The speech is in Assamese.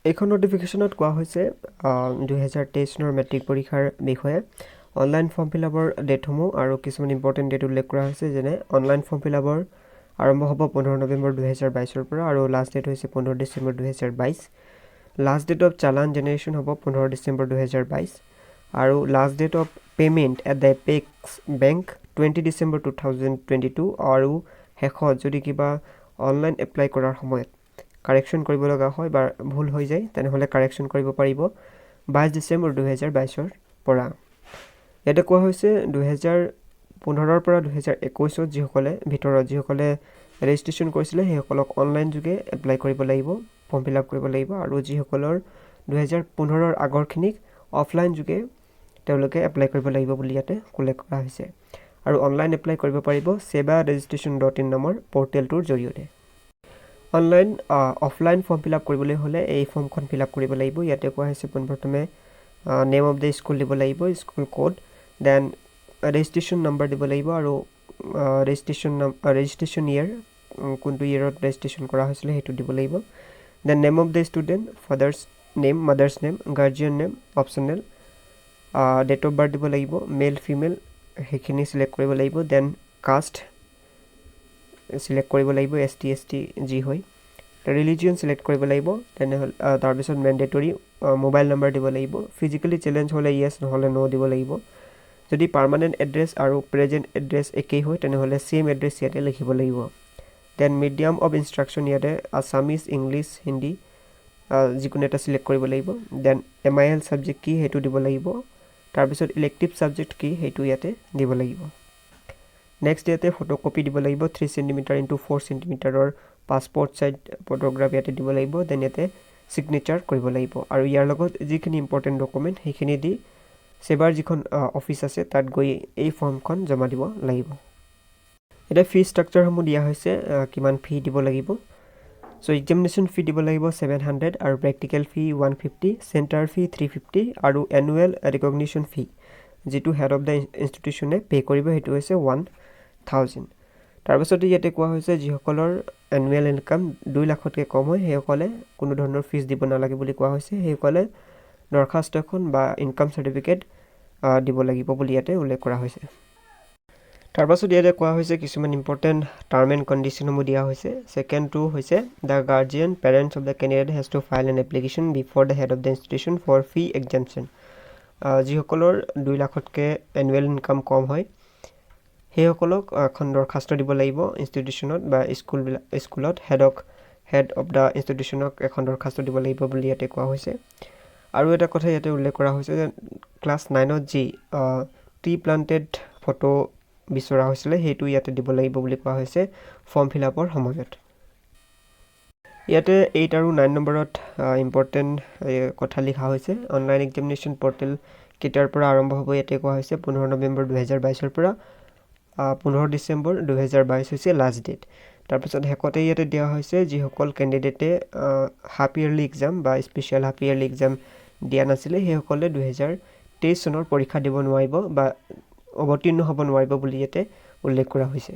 এইখন নোটিফিকেশ্যনত কোৱা হৈছে 2023 চনৰ মেট্ৰিক পৰীক্ষাৰ বিষয়ে অনলাইন ফৰ্ম ফিলআপৰ ডেটসমূহ আৰু কিছুমান ইম্পৰ্টেণ্ট ডেট উল্লেখ কৰা হৈছে যেনে অনলাইন ফৰ্ম ফিলআপৰ আৰম্ভ হ'ব 15 নৱেম্বৰ 2022 পৰা আৰু লাষ্ট ডেট হৈছে 15 December 2022 last date of challan generation হ'ব 15 ডিচেম্বৰ 2022 আৰু last date of payment at the apex bank 20 December 2022 আৰু শেষত যদি কিবা অনলাইন এপ্লাই কৰাৰ সময়ত কাৰেকশ্যন কৰিব লগা হয় বা ভুল হৈ যায় তেনেহলে কাৰেকশ্যন কৰিব পাৰিব 22 ডিচেম্বৰ 2022 পৰা ইয়াতে কোৱা হৈছে 2015 পৰা 2021 যিসকলে ৰেজিষ্ট্ৰেশ্যন কৰিছিলে সেইসকলক অনলাইন যোগে এপ্লাই কৰিব লাগিব ফৰ্ম ফিল আপ কৰিব লাগিব আৰু যিসকলৰ 2015 আগৰখিনিক অফলাইন যোগে তেওঁলোকে এপ্লাই কৰিব লাগিব বুলি ইয়াতে উল্লেখ কৰা হৈছে আৰু অনলাইন এপ্লাই কৰিব পাৰিব seba.registration.in নামৰ পৰ্টেলটোৰ জৰিয়তে online offline form fill up কৰিবলৈ হ'লে এই ফৰ্মখন ফিল আপ কৰিব লাগিব ইয়াতে কোৱা হৈছে পোনপ্ৰথমে নেম অফ দ্য স্কুল দিব লাগিব school code then registration number দিব লাগিব আৰু ৰেজিষ্ট্ৰেশ্যন ইয়াৰ কোনটো ইয়াৰত ৰেজিষ্ট্ৰেশ্যন কৰা হৈছিলে সেইটো দিব লাগিব then name of the student father's name mother's name guardian name optional date of birth দিব লাগিব মেল ফিমেল সেইখিনি চিলেক্ট কৰিব লাগিব দেন কাষ্ট সিলেক্ট কৰিব লাগিব ST যি হয় ৰিলিজিয়ন সিলেক্ট কৰিব লাগিব তেনেহলে তাৰ পিছত ম্যান্ডেটৰি মোবাইল নম্বৰ দিব লাগিব ফিজিক্যালি চ্যালেঞ্জ হলে ইয়েস নহলে নো দিব লাগিব যদি পাৰ্মানেন্ট এড্ৰেছ আৰু প্ৰেজেন্ট এড্ৰেছ একেই হয় তেনেহলে সেম এড্ৰেছ ইয়াতে লিখিব লাগিব দেন মিডিয়াম অফ ইনষ্ট্ৰাকচন ইয়াতে আসামিজ ইংলিছ হিন্দী যিকোনো এটা সিলেক্ট কৰিব লাগিব দেন MIL সাবজেক্ট কি হেতু দিব লাগিব তাৰ পিছত ইলেক্টিভ সাবজেক্ট কি হেতু ইয়াতে দিব লাগিব নেক্সট ইয়াতে ফটোকপি দিব লাগিব 3 cm * 4 cm passport size photograph ইয়াতে দিব লাগিব দেন ইয়াতে সিগনেচাৰ কৰিব লাগিব আৰু ইয়াৰ লগত যিখিনি ইম্পৰ্টেন্ট ডকুমেন্ট সেইখিনি দি সেবাৰ যিখন অফিস আছে তাত গৈ এই ফৰ্মখন জমা দিব লাগিব এটা ফি ষ্ট্ৰাকচাৰ সমূহ দিয়া হৈছে কিমান ফি দিব লাগিব সো এক্সামিনেশন ফি দিব লাগিব 700 আৰু প্ৰ্যাকটিক্যাল ফি 150 সেন্টাৰ ফি 350 আৰু এনুৱেল ৰিকগনিশ্যন ফি যেটো হেড অফ দা ইনষ্টিটিউচনে পে কৰিব হেতু হৈছে 1000 তাৰপিছত ইয়াতে কোৱা হৈছে যিসকলৰ এনুৱেল ইনকাম 2 লাখতকৈ কম হয় সেইসকলে কোনো ধৰণৰ ফিজ দিব নালাগে বুলি কোৱা হৈছে সেইসকলে দৰখাস্ত এখন বা ইনকাম সাৰ্টিফিকেট দিব লাগিব বুলি ইয়াতে উল্লেখ কৰা হৈছে তাৰপিছত ইয়াতে কোৱা হৈছে কিছুমান ইম্পৰ্টেন্ট টাৰ্ম এণ্ড কণ্ডিশ্যনসমূহ দিয়া হৈছে সেকেন্ড টু হৈছে the guardian parents of the candidate has to file an application before the head of the institution for fee exemption যিসকলৰ 2 লাখতকৈ এনুৱেল ইনকাম কম হয় সেইসকলক এখন দৰখাস্ত দিব লাগিব ইনষ্টিটিউচনত বা স্কুলত হেড অফ দা ইনষ্টিটিউচনক এখন দৰখাস্ত দিব লাগিব বুলি ইয়াতে কোৱা হৈছে আৰু এটা কথা ইয়াতে উল্লেখ কৰা হৈছে যে ক্লাছ 9ত যি ট্ৰি প্লান্টেড ফটো বিচৰা হৈছিল হেতু ইয়াতে দিব লাগিব বুলি কোৱা হৈছে ফৰ্ম ফিল আপৰ সময়ত ইয়াতে 8 আৰু 9 নম্বৰত ইম্পৰ্টেন্ট কথা লিখা হৈছে অনলাইন এক্সামিনেশ্যন পৰ্টেল কেতিয়াৰ পৰা আৰম্ভ হ'ব ইয়াতে কোৱা হৈছে 15 নৱেম্বৰ 2022 পৰা 15 ডিসেম্বৰ 2022 হৈছে লাষ্ট ডেট তাৰপিছত হেকতে ইয়াতে দিয়া হৈছে যিসকল ক্যান্ডিডেটে হাফ ইয়াৰলি এক্সাম বা স্পেশাল হাফ ইয়াৰলি এক্সাম দিয়া নাছিলে সেইসকলে 2023 চনৰ পৰীক্ষা দিব নোৱাৰিব বা অৱতীৰ্ণ হ'ব নোৱাৰিব বুলি ইয়াতে উল্লেখ কৰা হৈছে